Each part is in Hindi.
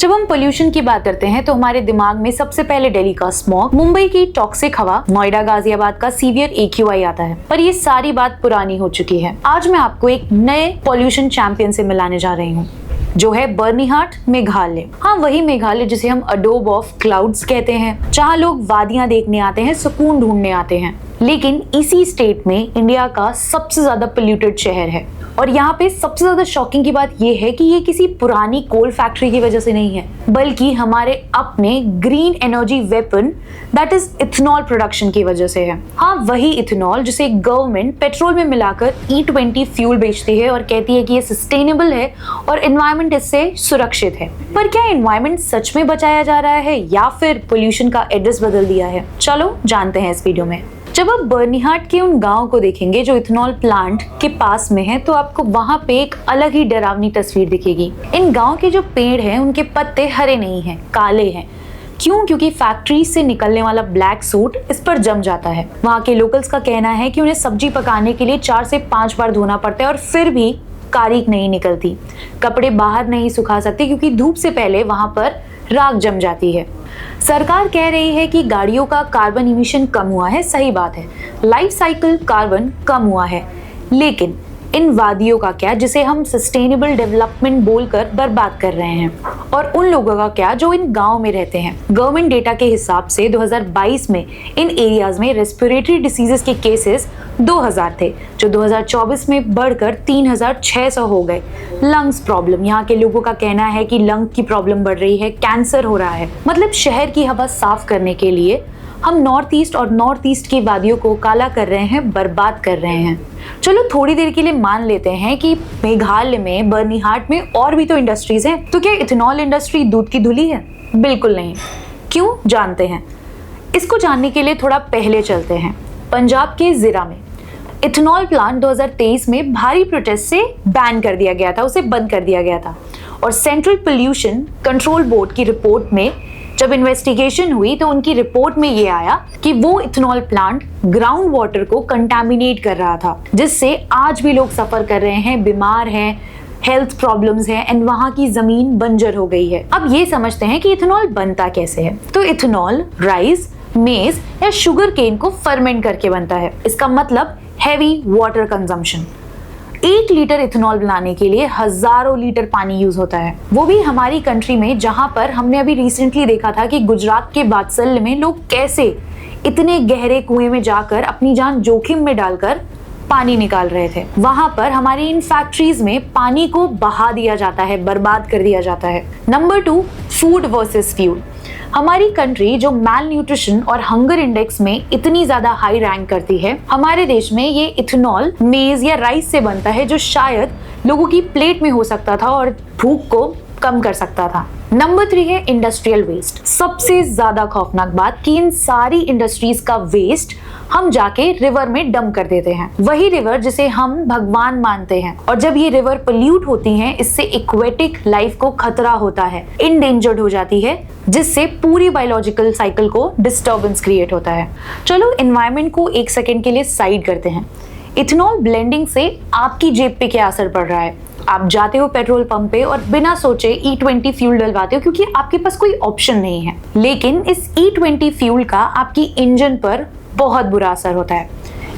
जब हम पोल्यूशन की बात करते हैं तो हमारे दिमाग में सबसे पहले दिल्ली का स्मॉग, मुंबई की टॉक्सिक हवा, नोएडा गाजियाबाद का सीवियर AQI आता है। पर ये सारी बात पुरानी हो चुकी है। आज मैं आपको एक नए पोल्यूशन चैंपियन से मिलाने जा रही हूँ, जो है बर्निहाट, मेघालय। हाँ, वही मेघालय जिसे हम अडोब ऑफ क्लाउड्स कहते हैं, जहाँ लोग वादियां देखने आते हैं, सुकून ढूंढने आते हैं। लेकिन इसी स्टेट में इंडिया का सबसे ज्यादा पोल्यूटेड शहर है। और यहाँ पे सबसे ज्यादा शॉकिंग की बात यह है कि ये किसी पुरानी कोल फैक्ट्री की वजह से नहीं है, बल्कि हमारे अपने green energy weapon that is ethanol production की वजह से है। हाँ, वही इथेनॉल जिसे गवर्नमेंट पेट्रोल में मिलाकर E20 फ्यूल बेचती है और कहती है कि ये सस्टेनेबल है और एनवायरनमेंट इससे सुरक्षित है। पर क्या एनवायरनमेंट सच में बचाया जा रहा है या फिर पोल्यूशन का एड्रेस बदल दिया है? चलो जानते हैं इस वीडियो में। जब आप बर्निहाट के उन गांव को देखेंगे जो इथेनॉल प्लांट के पास में है, तो आपको वहां पे एक अलग ही डरावनी तस्वीर दिखेगी। इन गांव के जो पेड़ हैं उनके पत्ते हरे नहीं हैं, काले हैं। क्यों? क्योंकि फैक्ट्री से निकलने वाला ब्लैक सूट इस पर जम जाता है। वहाँ के लोकल्स का कहना है कि उन्हें सब्जी पकाने के लिए 4 से 5 बार धोना पड़ता है और फिर भी कारीक नहीं निकलती। कपड़े बाहर नहीं सुखा सकते क्योंकि धूप से पहले वहां पर राख जम जाती है। सरकार कह रही है कि गाड़ियों का कार्बन इमिशन कम हुआ है, सही बात है, लाइफ साइकिल कार्बन कम हुआ है। लेकिन इन वादियों का क्या, जिसे हम सस्टेनेबल डेवलपमेंट बोलकर बर्बाद कर रहे हैं? और उन लोगों का क्या जो इन गांव में रहते हैं? गवर्नमेंट डेटा के हिसाब से 2022 में इन एरियाज में रेस्पिरेटरी डिसीजेस के केसेस 2000 थे, जो 2024 में बढ़कर 3600 हो गए। लंग्स प्रॉब्लम, यहाँ के लोगों का कहना है कि लंग की प्रॉब्लम बढ़ रही है, कैंसर हो रहा है। मतलब शहर की हवा साफ करने के लिए हम नॉर्थ ईस्ट और नॉर्थ ईस्ट की वादियों को काला कर रहे हैं, बर्बाद कर रहे हैं। चलो थोड़ी देर के लिए मान लेते हैं कि मेघालय में, बर्निहाट में और भी तो इंडस्ट्रीज हैं, तो क्या इथेनॉल इंडस्ट्री दूध की धुली है? बिल्कुल नहीं। क्यों? जानते हैं। इसको जानने के लिए थोड़ा पहले चलते हैं। पंजाब के ज़िरा में इथेनॉल प्लांट 2023 में भारी प्रोटेस्ट से बैन कर दिया गया था, उसे बंद कर दिया गया था। और सेंट्रल पोल्यूशन कंट्रोल बोर्ड की रिपोर्ट में जब इन्वेस्टिगेशन हुई तो उनकी रिपोर्ट में ये आया कि वो इथेनॉल प्लांट ग्राउंड वाटर को कंटामिनेट कर रहा था, जिससे आज भी लोग सफर कर रहे हैं, बीमार हैं, हेल्थ प्रॉब्लम्स हैं एंड वहां की जमीन बंजर हो गई है। अब ये समझते हैं कि इथेनॉल बनता कैसे है। तो इथेनॉल राइस, मेज या शुगर केन को फर्मेंट करके बनता है। इसका मतलब heavy water consumption. 1 litre ethanol बनाने के लिए हजारों लीटर पानी यूज होता है, वो भी हमारी कंट्री में, जहां पर हमने अभी रिसेंटली देखा था कि गुजरात के बादसल्य में लोग कैसे इतने गहरे कुएं में जाकर अपनी जान जोखिम में डालकर पानी निकाल रहे थे। वहां पर हमारी इन फैक्ट्रीज में पानी को बहा दिया जाता है, बर्बाद कर दिया जाता है। Number 2, food versus fuel. हमारी कंट्री जो मैल न्यूट्रिशन और हंगर इंडेक्स में इतनी ज्यादा हाई रैंक करती है, हमारे देश में ये इथेनॉल मेज या राइस से बनता है, जो शायद लोगों की प्लेट में हो सकता था और भूख को कम कर सकता था। नंबर 3 है इंडस्ट्रियल वेस्ट। सबसे ज्यादा खौफनाक बात कि इन सारी इंडस्ट्रीज का वेस्ट हम जाके रिवर में डंप कर देते हैं, वही रिवर जिसे हम भगवान मानते हैं। और जब ये रिवर पोल्यूट होती हैं, इससे एक्वेटिक लाइफ को खतरा होता है, इंडेंजर्ड हो जाती है, जिससे पूरी बायोलॉजिकल साइकिल को डिस्टर्बेंस क्रिएट होता है। चलो एनवायरनमेंट को एक सेकेंड के लिए साइड करते हैं। इथेनॉल ब्लेंडिंग से आपकी जेब पे क्या असर पड़ रहा है? आप जाते हो पेट्रोल पंप पे और बिना सोचे E20 फ्यूल डलवाते हो क्योंकि आपके पास कोई ऑप्शन नहीं है। लेकिन इस E20 फ्यूल का आपकी इंजन पर बहुत बुरा असर होता है।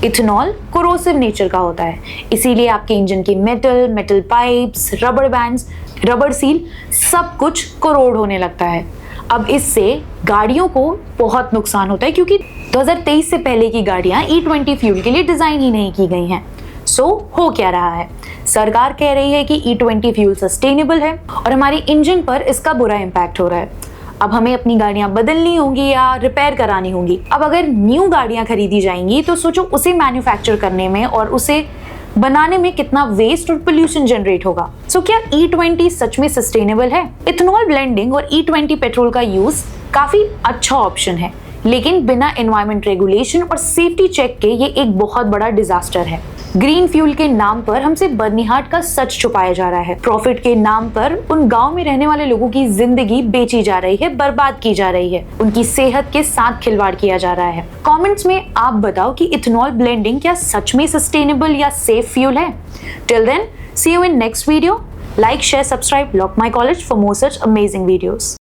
इथेनॉल कोरोसिव नेचर का होता है, इसीलिए आपके इंजन की metal pipes, rubber bands, rubber seal सब कुछ कोरोड होने लगता है। अब इससे गाड़ियों को बहुत नुकसान होता है क्योंकि 2023 से पहले की गाड़ियां E20 फ्यूल के लिए डिजाइन ही नहीं की गई हैं। सो हो क्या रहा है? सरकार कह रही है कि E20 फ्यूल सस्टेनेबल है और हमारे इंजन पर इसका बुरा इम्पैक्ट हो रहा है। अब हमें अपनी गाड़ियां बदलनी होंगी या रिपेयर करानी होंगी। अब अगर न्यू गाड़ियां खरीदी जाएंगी तो सोचो उसे मैन्युफैक्चर करने में और उसे बनाने में कितना वेस्ट और पोल्यूशन जनरेट होगा। सो क्या E20 सच में सस्टेनेबल है? इथेनॉल ब्लेंडिंग और E20 पेट्रोल का यूज काफी अच्छा ऑप्शन है, लेकिन बिना एनवायरमेंट रेगुलेशन और सेफ्टी चेक के ये एक बहुत बड़ा डिजास्टर है। ग्रीन फ्यूल के नाम पर हमसे बर्निहाट का सच छुपाया जा रहा है। प्रॉफिट के नाम पर उन गांव में रहने वाले लोगों की जिंदगी बेची जा रही है, बर्बाद की जा रही है, उनकी सेहत के साथ खिलवाड़ किया जा रहा है। कमेंट्स में आप बताओ कि इथेनॉल ब्लेंडिंग क्या सच में सस्टेनेबल या सेफ फ्यूल है? Till then, see you in next video. Like, share, subscribe, Lock My College for more such amazing videos.